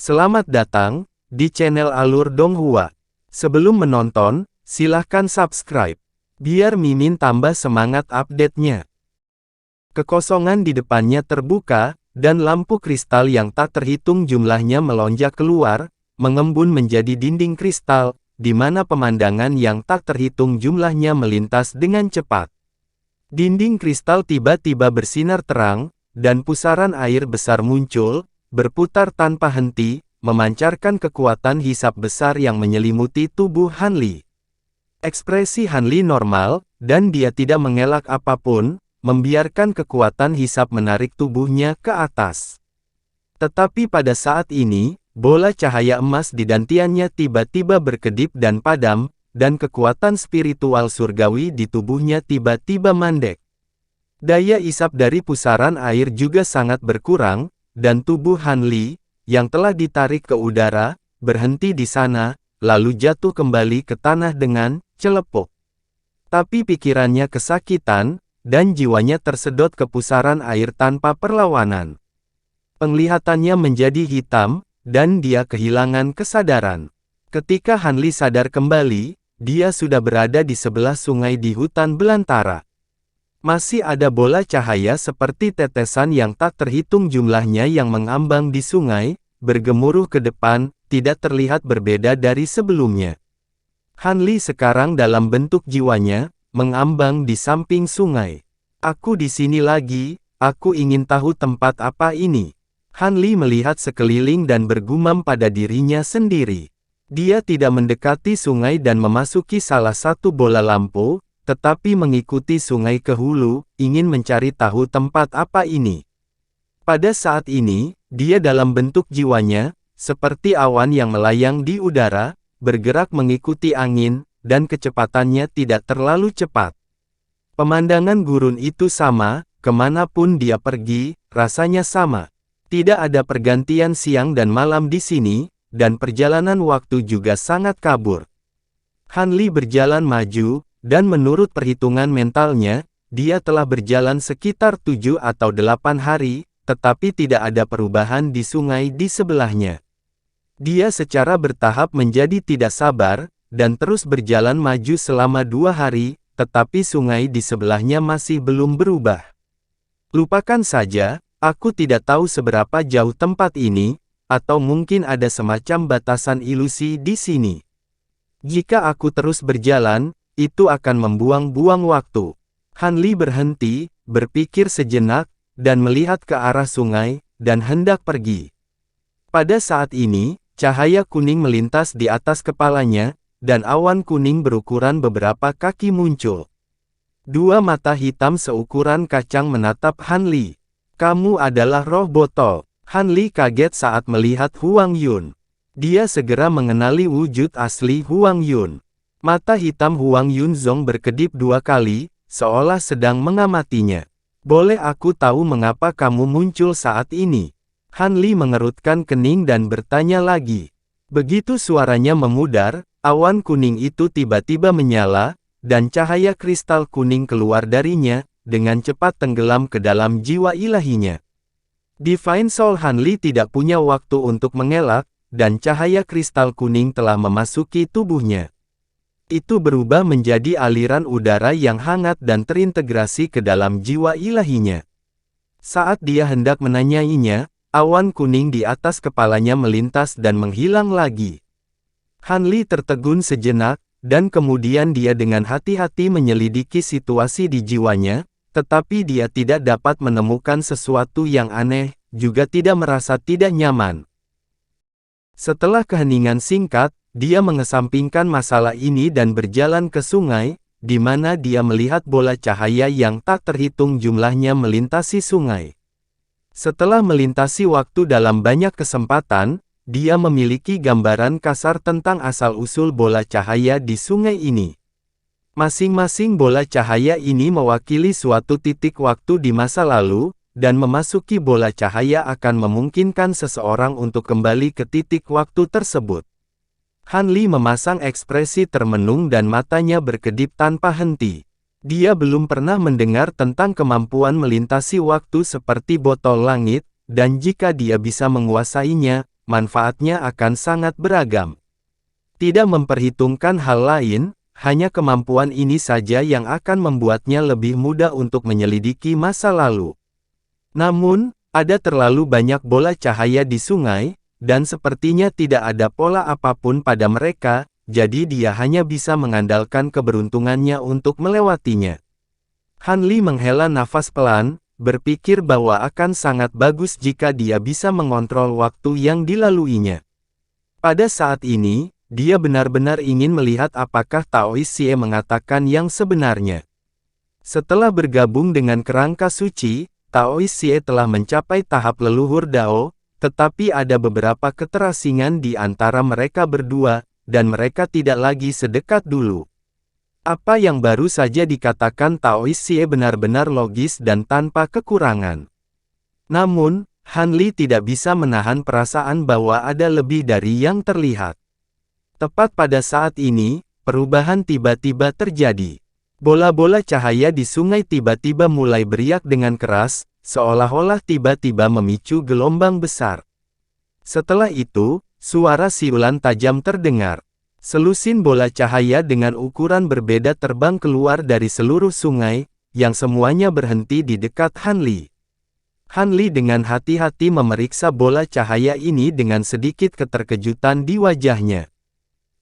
Selamat datang di channel Alur Donghua. Sebelum menonton, silahkan subscribe, biar Mimin tambah semangat update-nya. Kekosongan di depannya terbuka, dan lampu kristal yang tak terhitung jumlahnya melonjak keluar, mengembun menjadi dinding kristal, di mana pemandangan yang tak terhitung jumlahnya melintas dengan cepat. Dinding kristal tiba-tiba bersinar terang, dan pusaran air besar muncul, berputar tanpa henti, memancarkan kekuatan hisap besar yang menyelimuti tubuh Han Li. Ekspresi Han Li normal, dan dia tidak mengelak apapun, membiarkan kekuatan hisap menarik tubuhnya ke atas. Tetapi pada saat ini, bola cahaya emas di dantiannya tiba-tiba berkedip dan padam, dan kekuatan spiritual surgawi di tubuhnya tiba-tiba mandek. Daya isap dari pusaran air juga sangat berkurang, dan tubuh Han Li, yang telah ditarik ke udara, berhenti di sana, lalu jatuh kembali ke tanah dengan celepuk. Tapi pikirannya kesakitan, dan jiwanya tersedot ke pusaran air tanpa perlawanan. Penglihatannya menjadi hitam, dan dia kehilangan kesadaran. Ketika Han Li sadar kembali, dia sudah berada di sebelah sungai di hutan belantara. Masih ada bola cahaya seperti tetesan yang tak terhitung jumlahnya yang mengambang di sungai, bergemuruh ke depan, tidak terlihat berbeda dari sebelumnya. Han Li sekarang dalam bentuk jiwanya, mengambang di samping sungai. Aku di sini lagi, aku ingin tahu tempat apa ini. Han Li melihat sekeliling dan bergumam pada dirinya sendiri. Dia tidak mendekati sungai dan memasuki salah satu bola lampu, tetapi mengikuti sungai ke hulu, ingin mencari tahu tempat apa ini. Pada saat ini, dia dalam bentuk jiwanya, seperti awan yang melayang di udara, bergerak mengikuti angin, dan kecepatannya tidak terlalu cepat. Pemandangan gurun itu sama, kemanapun dia pergi, rasanya sama. Tidak ada pergantian siang dan malam di sini, dan perjalanan waktu juga sangat kabur. Han Li berjalan maju, dan menurut perhitungan mentalnya, dia telah berjalan sekitar 7 atau 8 hari, tetapi tidak ada perubahan di sungai di sebelahnya. Dia secara bertahap menjadi tidak sabar, dan terus berjalan maju selama 2 hari, tetapi sungai di sebelahnya masih belum berubah. Lupakan saja, aku tidak tahu seberapa jauh tempat ini, atau mungkin ada semacam batasan ilusi di sini. Jika aku terus berjalan, itu akan membuang-buang waktu. Han Li berhenti, berpikir sejenak, dan melihat ke arah sungai, dan hendak pergi. Pada saat ini, cahaya kuning melintas di atas kepalanya, dan awan kuning berukuran beberapa kaki muncul. 2 mata hitam seukuran kacang menatap Han Li. Kamu adalah roh botol. Han Li kaget saat melihat Huang Yun. Dia segera mengenali wujud asli Huang Yun. Mata hitam Huang Yunzong berkedip 2 kali, seolah sedang mengamatinya. Boleh aku tahu mengapa kamu muncul saat ini? Han Li mengerutkan kening dan bertanya lagi. Begitu suaranya memudar, awan kuning itu tiba-tiba menyala, dan cahaya kristal kuning keluar darinya, dengan cepat tenggelam ke dalam jiwa ilahinya. Divine Soul Han Li tidak punya waktu untuk mengelak, dan cahaya kristal kuning telah memasuki tubuhnya. Itu berubah menjadi aliran udara yang hangat dan terintegrasi ke dalam jiwa ilahinya. Saat dia hendak menanyainya, awan kuning di atas kepalanya melintas dan menghilang lagi. Han Li tertegun sejenak, dan kemudian dia dengan hati-hati menyelidiki situasi di jiwanya, tetapi dia tidak dapat menemukan sesuatu yang aneh, juga tidak merasa tidak nyaman. Setelah keheningan singkat, dia mengesampingkan masalah ini dan berjalan ke sungai, di mana dia melihat bola cahaya yang tak terhitung jumlahnya melintasi sungai. Setelah melintasi waktu dalam banyak kesempatan, dia memiliki gambaran kasar tentang asal-usul bola cahaya di sungai ini. Masing-masing bola cahaya ini mewakili suatu titik waktu di masa lalu, dan memasuki bola cahaya akan memungkinkan seseorang untuk kembali ke titik waktu tersebut. Han Li memasang ekspresi termenung dan matanya berkedip tanpa henti. Dia belum pernah mendengar tentang kemampuan melintasi waktu seperti botol langit, dan jika dia bisa menguasainya, manfaatnya akan sangat beragam. Tidak memperhitungkan hal lain, hanya kemampuan ini saja yang akan membuatnya lebih mudah untuk menyelidiki masa lalu. Namun, ada terlalu banyak bola cahaya di sungai, dan sepertinya tidak ada pola apapun pada mereka, jadi dia hanya bisa mengandalkan keberuntungannya untuk melewatinya. Han Li menghela nafas pelan, berpikir bahwa akan sangat bagus jika dia bisa mengontrol waktu yang dilaluinya. Pada saat ini, dia benar-benar ingin melihat apakah Taoist Xie mengatakan yang sebenarnya. Setelah bergabung dengan kerangka suci, Taoist Xie telah mencapai tahap leluhur Dao, tetapi ada beberapa keterasingan di antara mereka berdua, dan mereka tidak lagi sedekat dulu. Apa yang baru saja dikatakan Taoist Xie benar-benar logis dan tanpa kekurangan. Namun, Han Li tidak bisa menahan perasaan bahwa ada lebih dari yang terlihat. Tepat pada saat ini, perubahan tiba-tiba terjadi. Bola-bola cahaya di sungai tiba-tiba mulai beriak dengan keras, seolah-olah tiba-tiba memicu gelombang besar. Setelah itu, suara siulan tajam terdengar. Selusin bola cahaya dengan ukuran berbeda terbang keluar dari seluruh sungai, yang semuanya berhenti di dekat Han Li. Han Li dengan hati-hati memeriksa bola cahaya ini dengan sedikit keterkejutan di wajahnya.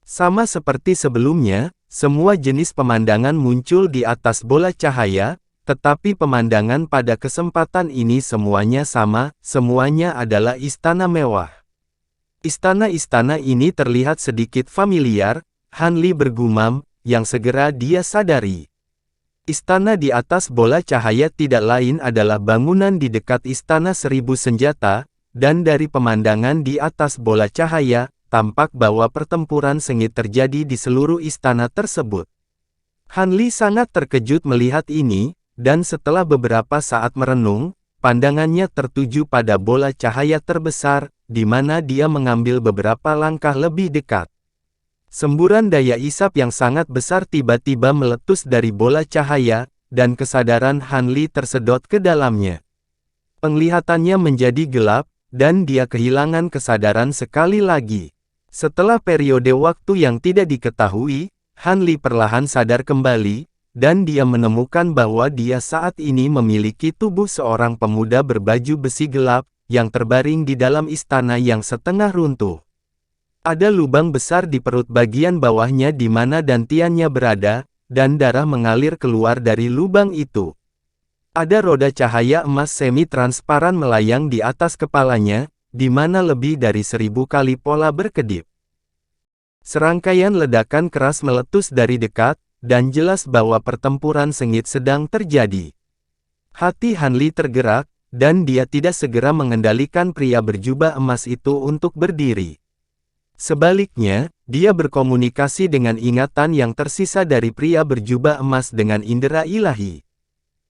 Sama seperti sebelumnya, semua jenis pemandangan muncul di atas bola cahaya, tetapi pemandangan pada kesempatan ini semuanya sama, semuanya adalah istana mewah. Istana-istana ini terlihat sedikit familiar, Han Li bergumam, yang segera dia sadari. Istana di atas bola cahaya tidak lain adalah bangunan di dekat Istana Seribu Senjata, dan dari pemandangan di atas bola cahaya, tampak bahwa pertempuran sengit terjadi di seluruh istana tersebut. Han Li sangat terkejut melihat ini, dan setelah beberapa saat merenung, pandangannya tertuju pada bola cahaya terbesar, di mana dia mengambil beberapa langkah lebih dekat. Semburan daya isap yang sangat besar tiba-tiba meletus dari bola cahaya, dan kesadaran Han Li tersedot ke dalamnya. Penglihatannya menjadi gelap, dan dia kehilangan kesadaran sekali lagi. Setelah periode waktu yang tidak diketahui, Han Li perlahan sadar kembali, dan dia menemukan bahwa dia saat ini memiliki tubuh seorang pemuda berbaju besi gelap, yang terbaring di dalam istana yang setengah runtuh. Ada lubang besar di perut bagian bawahnya di mana dantiannya berada, dan darah mengalir keluar dari lubang itu. Ada roda cahaya emas semi-transparan melayang di atas kepalanya, di mana lebih dari 1000 kali pola berkedip. Serangkaian ledakan keras meletus dari dekat, dan jelas bahwa pertempuran sengit sedang terjadi. Hati Han Li tergerak, dan dia tidak segera mengendalikan pria berjubah emas itu untuk berdiri. Sebaliknya, dia berkomunikasi dengan ingatan yang tersisa dari pria berjubah emas dengan indera ilahi.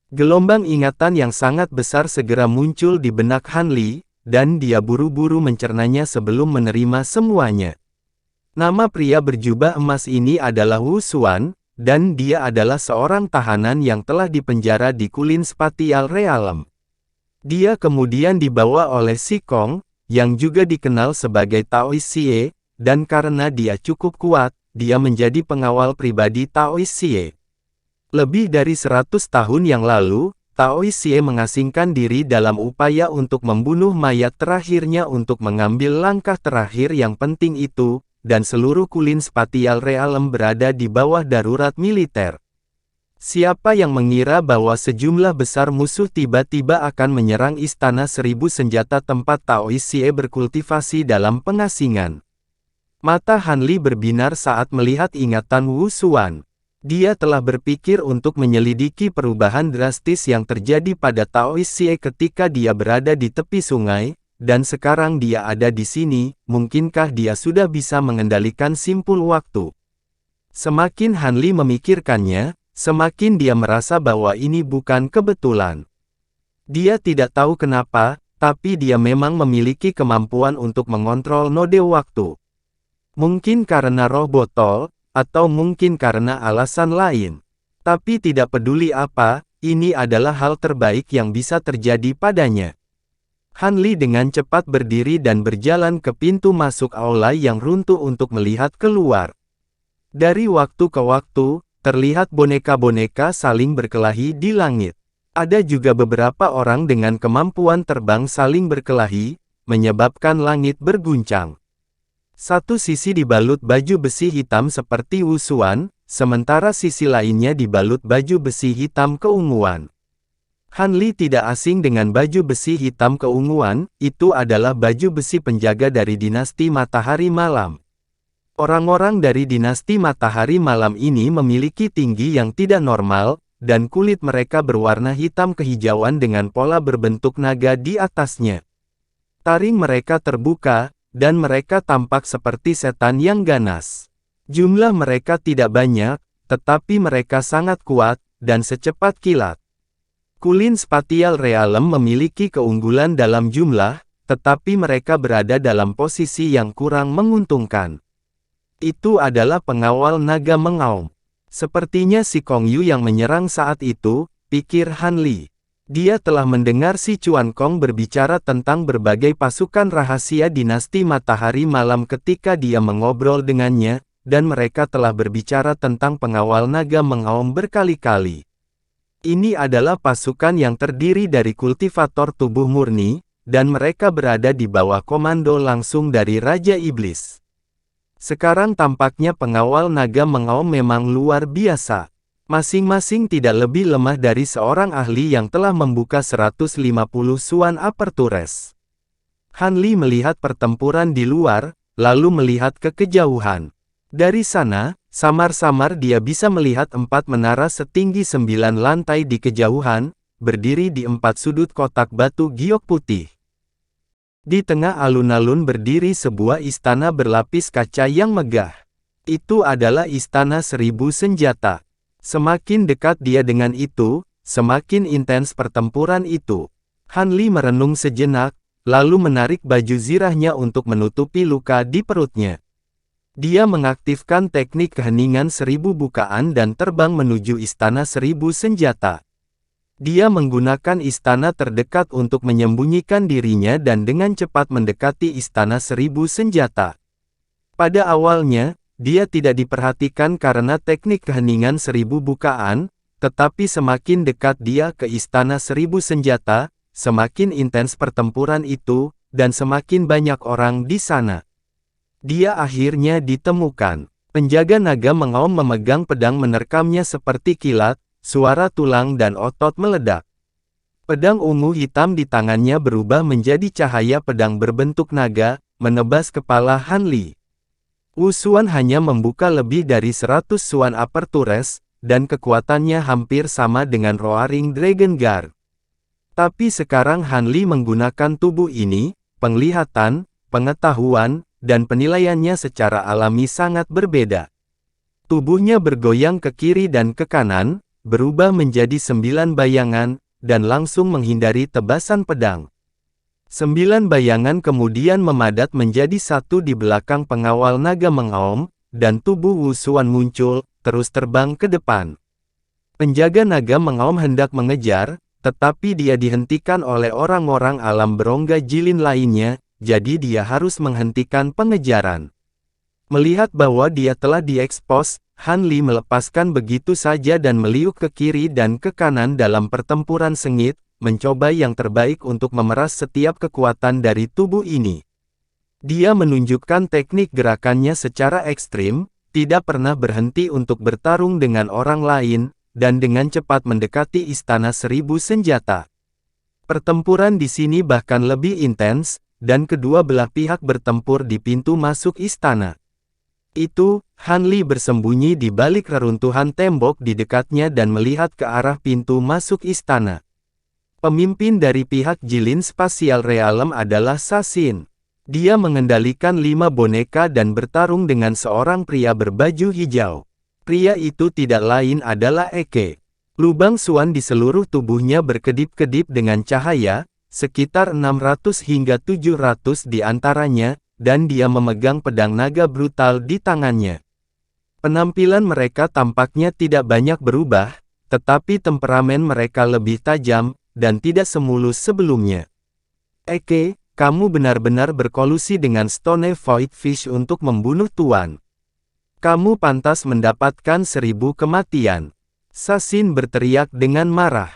Gelombang ingatan yang sangat besar segera muncul di benak Han Li, dan dia buru-buru mencernanya sebelum menerima semuanya. Nama pria berjubah emas ini adalah Wu Xuan, dan dia adalah seorang tahanan yang telah dipenjara di Kulin Spatial Realm. Dia kemudian dibawa oleh Si Kong, yang juga dikenal sebagai Taoist Xie, dan karena dia cukup kuat, dia menjadi pengawal pribadi Taoist Xie. Lebih dari 100 tahun yang lalu, Taoist Xie mengasingkan diri dalam upaya untuk membunuh mayat terakhirnya untuk mengambil langkah terakhir yang penting itu, dan seluruh Kulin Spatial Realm berada di bawah darurat militer. Siapa yang mengira bahwa sejumlah besar musuh tiba-tiba akan menyerang Istana Seribu Senjata tempat Taoist Xie berkultivasi dalam pengasingan? Mata Han Li berbinar saat melihat ingatan Wu Xuan. Dia telah berpikir untuk menyelidiki perubahan drastis yang terjadi pada Taoist Xie ketika dia berada di tepi sungai, dan sekarang dia ada di sini, mungkinkah dia sudah bisa mengendalikan simpul waktu? Semakin Han Li memikirkannya, semakin dia merasa bahwa ini bukan kebetulan. Dia tidak tahu kenapa, tapi dia memang memiliki kemampuan untuk mengontrol node waktu. Mungkin karena roh botol, atau mungkin karena alasan lain. Tapi tidak peduli apa, ini adalah hal terbaik yang bisa terjadi padanya. Han Li dengan cepat berdiri dan berjalan ke pintu masuk aula yang runtuh untuk melihat keluar. Dari waktu ke waktu, terlihat boneka-boneka saling berkelahi di langit. Ada juga beberapa orang dengan kemampuan terbang saling berkelahi, menyebabkan langit berguncang. Satu sisi dibalut baju besi hitam seperti wusuan, sementara sisi lainnya dibalut baju besi hitam keunguan. Han Li tidak asing dengan baju besi hitam keunguan, itu adalah baju besi penjaga dari dinasti Matahari Malam. Orang-orang dari dinasti Matahari Malam ini memiliki tinggi yang tidak normal, dan kulit mereka berwarna hitam kehijauan dengan pola berbentuk naga di atasnya. Taring mereka terbuka, dan mereka tampak seperti setan yang ganas. Jumlah mereka tidak banyak, tetapi mereka sangat kuat, dan secepat kilat. Kulin Spatial Realm memiliki keunggulan dalam jumlah, tetapi mereka berada dalam posisi yang kurang menguntungkan. Itu adalah pengawal naga mengaum. Sepertinya si Kong Yu yang menyerang saat itu, pikir Han Li. Dia telah mendengar si Chuan Kong berbicara tentang berbagai pasukan rahasia dinasti Matahari Malam ketika dia mengobrol dengannya, dan mereka telah berbicara tentang pengawal naga mengaum berkali-kali. Ini adalah pasukan yang terdiri dari kultivator tubuh murni, dan mereka berada di bawah komando langsung dari Raja Iblis. Sekarang tampaknya pengawal naga mengaum memang luar biasa. Masing-masing tidak lebih lemah dari seorang ahli yang telah membuka 150 Suan Apertures. Han Li melihat pertempuran di luar, lalu melihat ke kejauhan. Dari sana, samar-samar dia bisa melihat 4 menara setinggi 9 lantai di kejauhan, berdiri di 4 sudut kotak batu giok putih. Di tengah alun-alun berdiri sebuah istana berlapis kaca yang megah. Itu adalah istana 1000 senjata. Semakin dekat dia dengan itu, semakin intens pertempuran itu. Han Li merenung sejenak, lalu menarik baju zirahnya untuk menutupi luka di perutnya. Dia mengaktifkan teknik keheningan 1000 bukaan dan terbang menuju istana 1000 senjata. Dia menggunakan istana terdekat untuk menyembunyikan dirinya dan dengan cepat mendekati istana 1000 senjata. Pada awalnya, dia tidak diperhatikan karena teknik keheningan 1000 bukaan, tetapi semakin dekat dia ke istana 1000 senjata, semakin intens pertempuran itu, dan semakin banyak orang di sana. Dia akhirnya ditemukan. Penjaga naga mengaum memegang pedang menerkamnya seperti kilat, suara tulang dan otot meledak. Pedang ungu hitam di tangannya berubah menjadi cahaya pedang berbentuk naga, menebas kepala Han Li. Wusuan hanya membuka lebih dari 100 Suan Apertures, dan kekuatannya hampir sama dengan Roaring Dragon Guard. Tapi sekarang Han Li menggunakan tubuh ini, penglihatan, pengetahuan, dan penilaiannya secara alami sangat berbeda. Tubuhnya bergoyang ke kiri dan ke kanan, berubah menjadi 9 bayangan, dan langsung menghindari tebasan pedang. 9 bayangan kemudian memadat menjadi satu di belakang pengawal naga mengaum, dan tubuh Wusuan muncul, terus terbang ke depan. Penjaga naga mengaum hendak mengejar, tetapi dia dihentikan oleh orang-orang alam berongga jilin lainnya, jadi dia harus menghentikan pengejaran. Melihat bahwa dia telah diekspos, Han Li melepaskan begitu saja dan meliuk ke kiri dan ke kanan dalam pertempuran sengit, mencoba yang terbaik untuk memeras setiap kekuatan dari tubuh ini. Dia menunjukkan teknik gerakannya secara ekstrim, tidak pernah berhenti untuk bertarung dengan orang lain, dan dengan cepat mendekati istana 1000 senjata. Pertempuran di sini bahkan lebih intens, dan kedua belah pihak bertempur di pintu masuk istana. Itu, Han Li bersembunyi di balik reruntuhan tembok di dekatnya dan melihat ke arah pintu masuk istana. Pemimpin dari pihak Jilin Spatial Realm adalah Sasin. Dia mengendalikan 5 boneka dan bertarung dengan seorang pria berbaju hijau. Pria itu tidak lain adalah Eke. Lubang Suan di seluruh tubuhnya berkedip-kedip dengan cahaya, sekitar 600 hingga 700 di antaranya, dan dia memegang pedang naga brutal di tangannya. Penampilan mereka tampaknya tidak banyak berubah, tetapi temperamen mereka lebih tajam, dan tidak semulus sebelumnya. Eke, kamu benar-benar berkolusi dengan Stone Void Fish untuk membunuh Tuan. Kamu pantas mendapatkan 1000 kematian. Sasin berteriak dengan marah.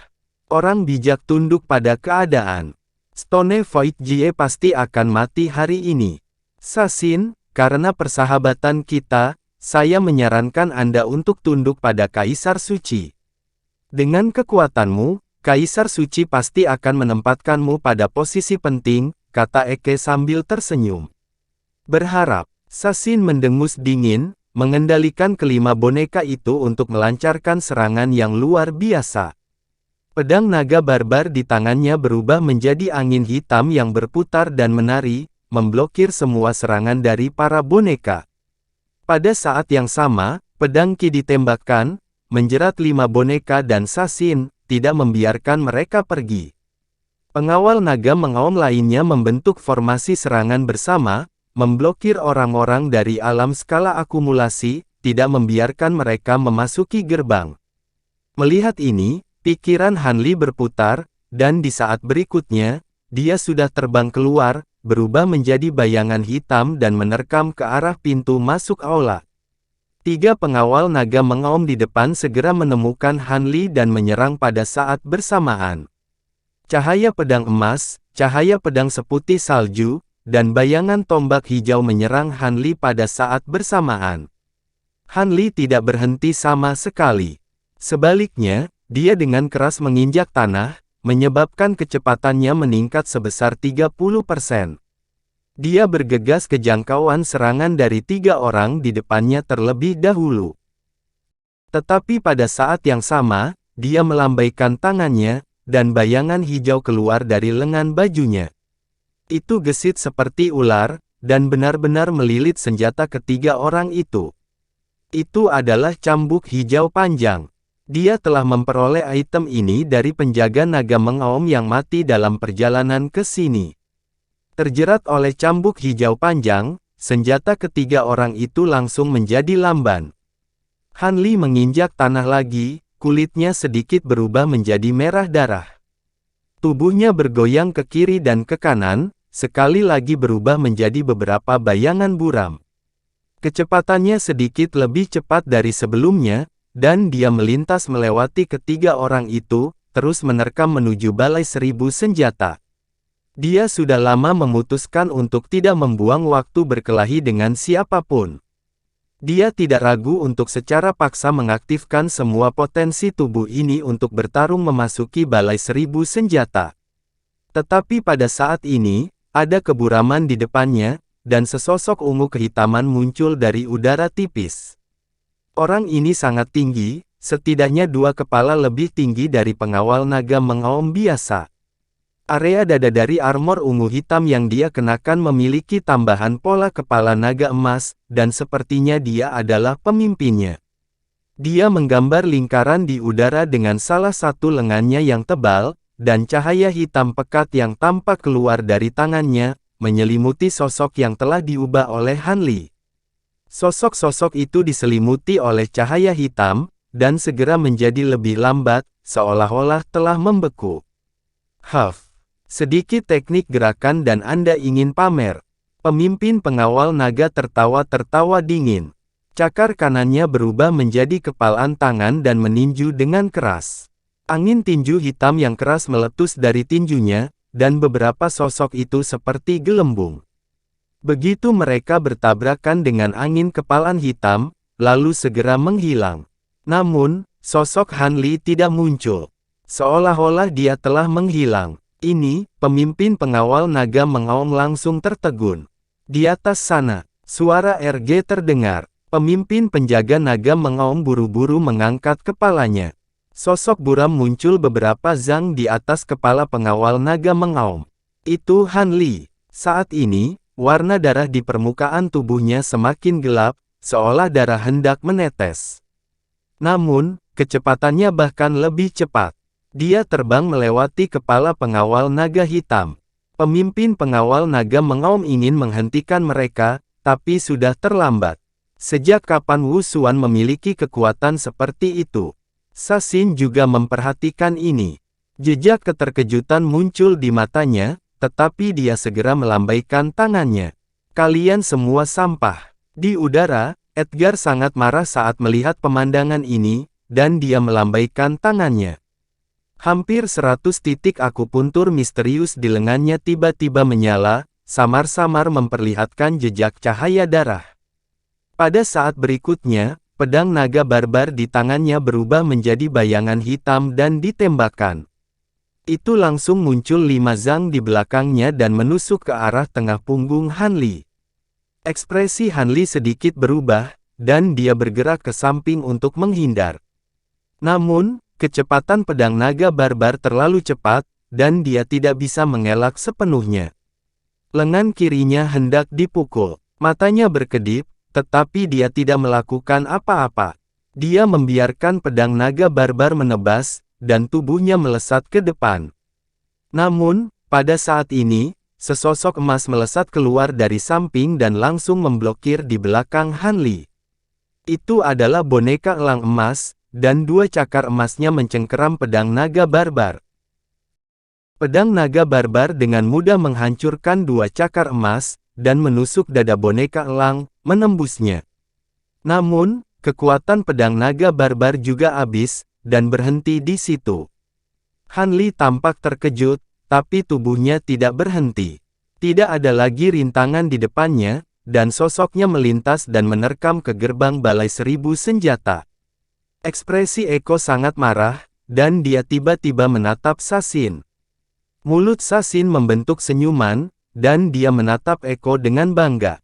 Orang bijak tunduk pada keadaan. Stone Void Jie pasti akan mati hari ini. Sasin, karena persahabatan kita, saya menyarankan Anda untuk tunduk pada Kaisar Suci. Dengan kekuatanmu, Kaisar Suci pasti akan menempatkanmu pada posisi penting, kata Eke sambil tersenyum. Berharap, Sasin mendengus dingin, mengendalikan kelima boneka itu untuk melancarkan serangan yang luar biasa. Pedang naga barbar di tangannya berubah menjadi angin hitam yang berputar dan menari, memblokir semua serangan dari para boneka. Pada saat yang sama, pedang Ki ditembakkan, menjerat 5 boneka dan Sasin, tidak membiarkan mereka pergi. Pengawal naga mengaum lainnya membentuk formasi serangan bersama, memblokir orang-orang dari alam skala akumulasi, tidak membiarkan mereka memasuki gerbang. Melihat ini, pikiran Hanli berputar, dan di saat berikutnya, dia sudah terbang keluar, berubah menjadi bayangan hitam dan menerkam ke arah pintu masuk aula. 3 pengawal naga mengaum di depan segera menemukan Hanli dan menyerang pada saat bersamaan. Cahaya pedang emas, cahaya pedang seputih salju, dan bayangan tombak hijau menyerang Hanli pada saat bersamaan. Hanli tidak berhenti sama sekali. Sebaliknya, dia dengan keras menginjak tanah, menyebabkan kecepatannya meningkat sebesar 30%. Dia bergegas ke jangkauan serangan dari 3 orang di depannya terlebih dahulu. Tetapi pada saat yang sama, dia melambaikan tangannya, dan bayangan hijau keluar dari lengan bajunya. Itu gesit seperti ular, dan benar-benar melilit senjata ketiga orang itu. Itu adalah cambuk hijau panjang. Dia telah memperoleh item ini dari penjaga naga mengaum yang mati dalam perjalanan ke sini. Terjerat oleh cambuk hijau panjang, senjata ketiga orang itu langsung menjadi lamban. Hanli menginjak tanah lagi, kulitnya sedikit berubah menjadi merah darah. Tubuhnya bergoyang ke kiri dan ke kanan, sekali lagi berubah menjadi beberapa bayangan buram. Kecepatannya sedikit lebih cepat dari sebelumnya, dan dia melintas melewati ketiga orang itu, terus menerkam menuju balai 1000 senjata. Dia sudah lama memutuskan untuk tidak membuang waktu berkelahi dengan siapapun. Dia tidak ragu untuk secara paksa mengaktifkan semua potensi tubuh ini untuk bertarung memasuki balai 1000 senjata. Tetapi pada saat ini, ada keburaman di depannya, dan sesosok ungu kehitaman muncul dari udara tipis. Orang ini sangat tinggi, setidaknya 2 kepala lebih tinggi dari pengawal naga mengaum biasa. Area dada dari armor ungu hitam yang dia kenakan memiliki tambahan pola kepala naga emas, dan sepertinya dia adalah pemimpinnya. Dia menggambar lingkaran di udara dengan salah satu lengannya yang tebal, dan cahaya hitam pekat yang tampak keluar dari tangannya, menyelimuti sosok yang telah diubah oleh Hanli. Sosok-sosok itu diselimuti oleh cahaya hitam, dan segera menjadi lebih lambat, seolah-olah telah membeku. Sedikit teknik gerakan dan Anda ingin pamer. Pemimpin pengawal naga tertawa-tertawa dingin. Cakar kanannya berubah menjadi kepalan tangan dan meninju dengan keras. Angin tinju hitam yang keras meletus dari tinjunya, dan beberapa sosok itu seperti gelembung. Begitu mereka bertabrakan dengan angin kepalan hitam, lalu segera menghilang. Namun, sosok Hanli tidak muncul. Seolah-olah dia telah menghilang. Ini, pemimpin pengawal naga mengaum langsung tertegun. Di atas sana, suara RG terdengar. Pemimpin penjaga naga mengaum buru-buru mengangkat kepalanya. Sosok buram muncul beberapa zang di atas kepala pengawal naga mengaum. Itu Hanli. Saat ini, warna darah di permukaan tubuhnya semakin gelap, seolah darah hendak menetes. Namun, kecepatannya bahkan lebih cepat. Dia terbang melewati kepala pengawal naga hitam. Pemimpin pengawal naga mengaum ingin menghentikan mereka, tapi sudah terlambat. Sejak kapan Wu Xuan memiliki kekuatan seperti itu? Sasin juga memperhatikan ini. Jejak keterkejutan muncul di matanya, tetapi dia segera melambaikan tangannya. Kalian semua sampah. Di udara, Edgar sangat marah saat melihat pemandangan ini, dan dia melambaikan tangannya. Hampir 100 titik akupuntur misterius di lengannya tiba-tiba menyala, samar-samar memperlihatkan jejak cahaya darah. Pada saat berikutnya, pedang naga barbar di tangannya berubah menjadi bayangan hitam dan ditembakkan. Itu langsung muncul 5 zang di belakangnya dan menusuk ke arah tengah punggung Han Li. Ekspresi Han Li sedikit berubah, dan dia bergerak ke samping untuk menghindar. Namun, kecepatan pedang naga barbar terlalu cepat, dan dia tidak bisa mengelak sepenuhnya. Lengan kirinya hendak dipukul. Matanya berkedip, tetapi dia tidak melakukan apa-apa. Dia membiarkan pedang naga barbar menebas, dan tubuhnya melesat ke depan. Namun, pada saat ini, sesosok emas melesat keluar dari samping dan langsung memblokir di belakang Han Li. Itu adalah boneka elang emas, dan 2 cakar emasnya mencengkeram pedang naga barbar. Pedang naga barbar dengan mudah menghancurkan 2 cakar emas, dan menusuk dada boneka elang, menembusnya. Namun, kekuatan pedang naga barbar juga habis, dan berhenti di situ. Han Li tampak terkejut, tapi tubuhnya tidak berhenti. Tidak ada lagi rintangan di depannya, dan sosoknya melintas dan menerkam ke gerbang balai 1000 senjata. Ekspresi Eko sangat marah, dan dia tiba-tiba menatap Sasin. Mulut Sasin membentuk senyuman, dan dia menatap Eko dengan bangga.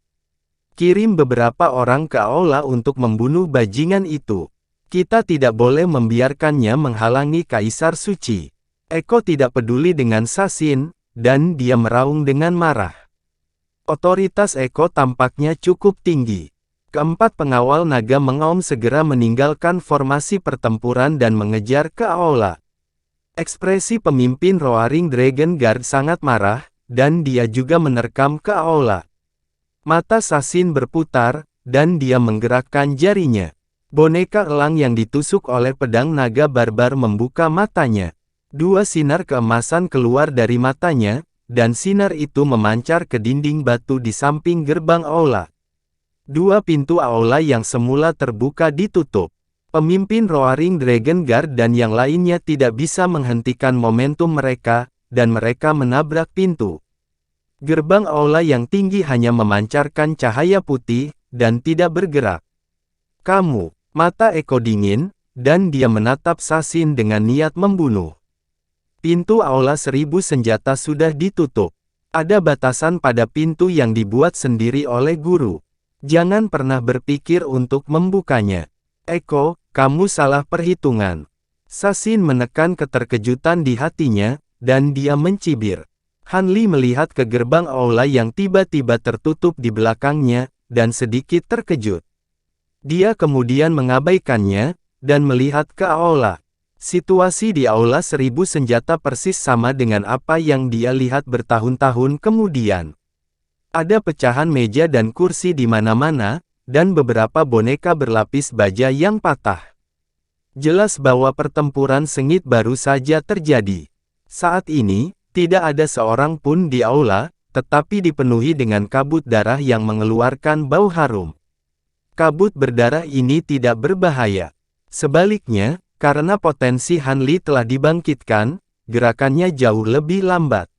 Kirim beberapa orang ke aula untuk membunuh bajingan itu. Kita tidak boleh membiarkannya menghalangi Kaisar Suci. Eko tidak peduli dengan Sasin, dan dia meraung dengan marah. Otoritas Eko tampaknya cukup tinggi. Keempat pengawal naga mengaum segera meninggalkan formasi pertempuran dan mengejar ke aula. Ekspresi pemimpin Roaring Dragon Guard sangat marah, dan dia juga menerkam ke aula. Mata Sasin berputar, dan dia menggerakkan jarinya. Boneka elang yang ditusuk oleh pedang naga barbar membuka matanya. 2 sinar keemasan keluar dari matanya, dan sinar itu memancar ke dinding batu di samping gerbang aula. 2 pintu aula yang semula terbuka ditutup. Pemimpin Roaring Dragon Guard dan yang lainnya tidak bisa menghentikan momentum mereka, dan mereka menabrak pintu. Gerbang aula yang tinggi hanya memancarkan cahaya putih, dan tidak bergerak. Kamu, mata Eko dingin, dan dia menatap Sasin dengan niat membunuh. Pintu aula 1000 senjata sudah ditutup. Ada batasan pada pintu yang dibuat sendiri oleh guru. Jangan pernah berpikir untuk membukanya. Eko, kamu salah perhitungan. Sasin menekan keterkejutan di hatinya, dan dia mencibir. Han Li melihat ke gerbang aula yang tiba-tiba tertutup di belakangnya, dan sedikit terkejut. Dia kemudian mengabaikannya, dan melihat ke aula. Situasi di aula 1000 senjata persis sama dengan apa yang dia lihat bertahun-tahun kemudian. Ada pecahan meja dan kursi di mana-mana, dan beberapa boneka berlapis baja yang patah. Jelas bahwa pertempuran sengit baru saja terjadi. Saat ini, tidak ada seorang pun di aula, tetapi dipenuhi dengan kabut darah yang mengeluarkan bau harum. Kabut berdarah ini tidak berbahaya. Sebaliknya, karena potensi Han Li telah dibangkitkan, gerakannya jauh lebih lambat.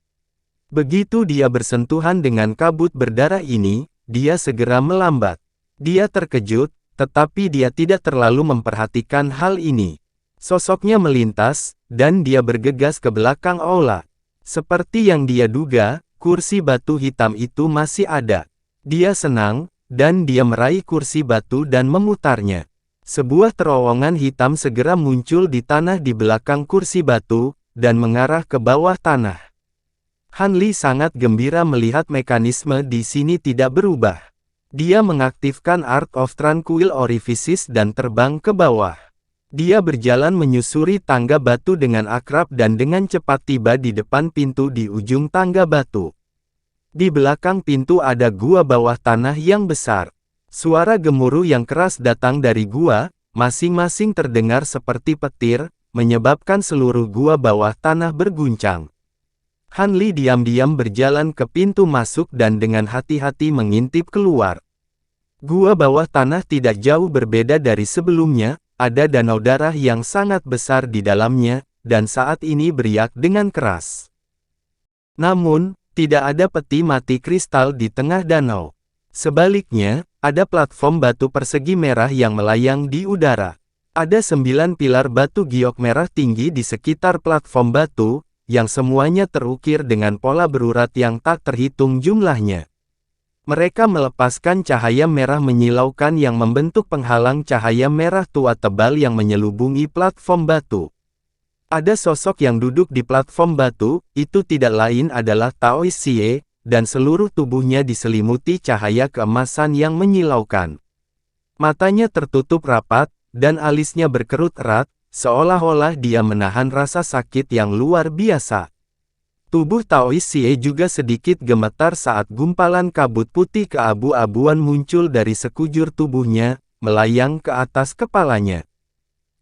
Begitu dia bersentuhan dengan kabut berdarah ini, dia segera melambat. Dia terkejut, tetapi dia tidak terlalu memperhatikan hal ini. Sosoknya melintas, dan dia bergegas ke belakang aula. Seperti yang dia duga, kursi batu hitam itu masih ada. Dia senang, dan dia meraih kursi batu dan memutarnya. Sebuah terowongan hitam segera muncul di tanah di belakang kursi batu, dan mengarah ke bawah tanah. Han Li sangat gembira melihat mekanisme di sini tidak berubah. Dia mengaktifkan Art of Tranquil Orifices dan terbang ke bawah. Dia berjalan menyusuri tangga batu dengan akrab dan dengan cepat tiba di depan pintu di ujung tangga batu. Di belakang pintu ada gua bawah tanah yang besar. Suara gemuruh yang keras datang dari gua, masing-masing terdengar seperti petir, menyebabkan seluruh gua bawah tanah berguncang. Han Li diam-diam berjalan ke pintu masuk dan dengan hati-hati mengintip keluar. Gua bawah tanah tidak jauh berbeda dari sebelumnya, ada danau darah yang sangat besar di dalamnya, dan saat ini beriak dengan keras. Namun, tidak ada peti mati kristal di tengah danau. Sebaliknya, ada platform batu persegi merah yang melayang di udara. Ada 9 pilar batu giok merah tinggi di sekitar platform batu, yang semuanya terukir dengan pola berurat yang tak terhitung jumlahnya. Mereka melepaskan cahaya merah menyilaukan yang membentuk penghalang cahaya merah tua tebal yang menyelubungi platform batu. Ada sosok yang duduk di platform batu, itu tidak lain adalah Tao Xie, dan seluruh tubuhnya diselimuti cahaya keemasan yang menyilaukan. Matanya tertutup rapat, dan alisnya berkerut erat, seolah-olah dia menahan rasa sakit yang luar biasa. Tubuh Tao Xie juga sedikit gemetar saat gumpalan kabut putih keabu-abuan muncul dari sekujur tubuhnya, melayang ke atas kepalanya.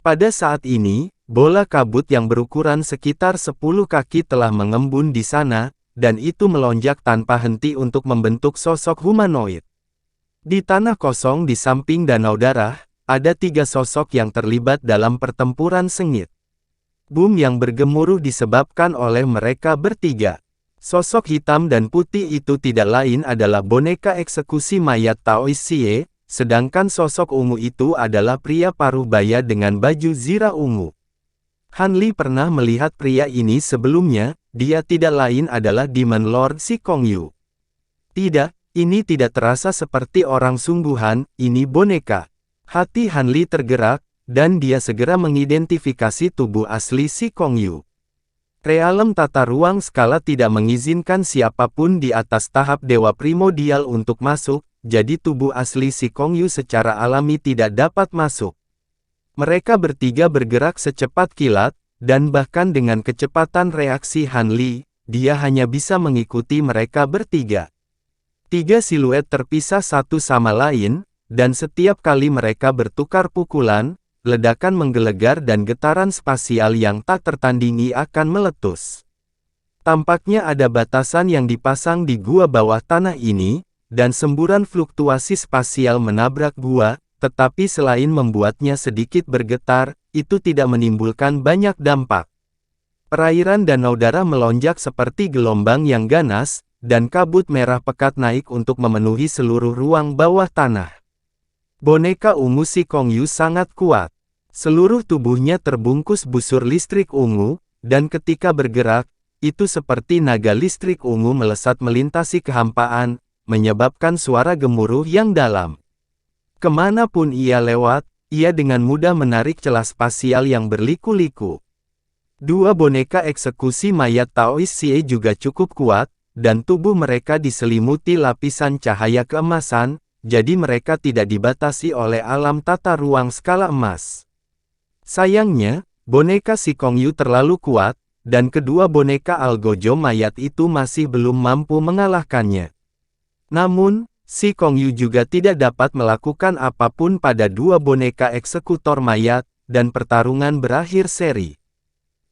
Pada saat ini, bola kabut yang berukuran sekitar 10 kaki telah mengembun di sana, dan itu melonjak tanpa henti untuk membentuk sosok humanoid. Di tanah kosong di samping danau darah, ada 3 sosok yang terlibat dalam pertempuran sengit. Boom yang bergemuruh disebabkan oleh mereka bertiga. Sosok hitam dan putih itu tidak lain adalah boneka eksekusi mayat Tao Xie, sedangkan sosok ungu itu adalah pria paruh baya dengan baju zirah ungu. Han Li pernah melihat pria ini sebelumnya, dia tidak lain adalah Demon Lord Si Kongyu. Tidak, ini tidak terasa seperti orang sungguhan, ini boneka. Hati Han Li tergerak, dan dia segera mengidentifikasi tubuh asli Si Kongyu. Realem tata ruang skala tidak mengizinkan siapapun di atas tahap dewa primordial untuk masuk, jadi tubuh asli Si Kongyu secara alami tidak dapat masuk. Mereka bertiga bergerak secepat kilat, dan bahkan dengan kecepatan reaksi Han Li, dia hanya bisa mengikuti mereka bertiga. 3 siluet terpisah satu sama lain, dan setiap kali mereka bertukar pukulan, ledakan menggelegar dan getaran spasial yang tak tertandingi akan meletus. Tampaknya ada batasan yang dipasang di gua bawah tanah ini, dan semburan fluktuasi spasial menabrak gua, tetapi selain membuatnya sedikit bergetar, itu tidak menimbulkan banyak dampak. Perairan danau darah melonjak seperti gelombang yang ganas, dan kabut merah pekat naik untuk memenuhi seluruh ruang bawah tanah. Boneka ungu Si Kongyu sangat kuat. Seluruh tubuhnya terbungkus busur listrik ungu, dan ketika bergerak, itu seperti naga listrik ungu melesat melintasi kehampaan, menyebabkan suara gemuruh yang dalam. Kemanapun ia lewat, ia dengan mudah menarik celah spasial yang berliku-liku. 2 boneka eksekusi mayat Tao Xie juga cukup kuat, dan tubuh mereka diselimuti lapisan cahaya keemasan, jadi mereka tidak dibatasi oleh alam tata ruang skala emas. Sayangnya, boneka Si Kongyu terlalu kuat, dan kedua boneka algojo mayat itu masih belum mampu mengalahkannya. Namun, Si Kongyu juga tidak dapat melakukan apapun pada 2 boneka eksekutor mayat, dan pertarungan berakhir seri.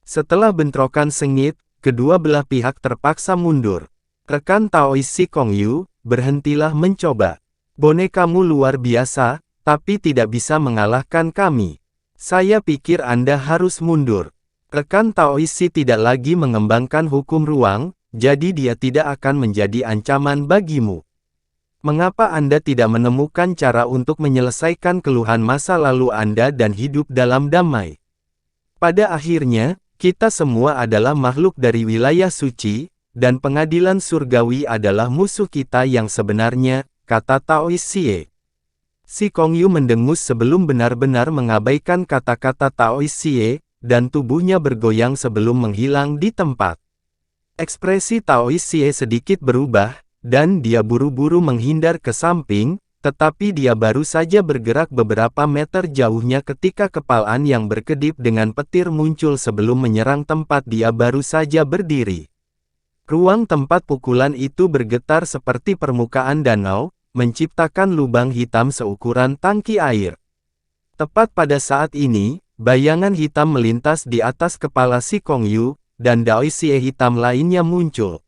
Setelah bentrokan sengit, kedua belah pihak terpaksa mundur. Rekan Taois Si Kongyu, berhentilah mencoba. Bonekamu luar biasa, tapi tidak bisa mengalahkan kami. Saya pikir Anda harus mundur. Rekan Taois Si tidak lagi mengembangkan hukum ruang, jadi dia tidak akan menjadi ancaman bagimu. Mengapa Anda tidak menemukan cara untuk menyelesaikan keluhan masa lalu Anda dan hidup dalam damai? Pada akhirnya, kita semua adalah makhluk dari wilayah suci, dan pengadilan surgawi adalah musuh kita yang sebenarnya, kata Taois Xie. Si Kongyu mendengus sebelum benar-benar mengabaikan kata-kata Taois Xie, dan tubuhnya bergoyang sebelum menghilang di tempat. Ekspresi Taois Xie sedikit berubah, dan dia buru-buru menghindar ke samping, tetapi dia baru saja bergerak beberapa meter jauhnya ketika kepalan yang berkedip dengan petir muncul sebelum menyerang tempat dia baru saja berdiri. Ruang tempat pukulan itu bergetar seperti permukaan danau, menciptakan lubang hitam seukuran tangki air. Tepat pada saat ini, bayangan hitam melintas di atas kepala Si Kongyu, dan Daoisie hitam lainnya muncul.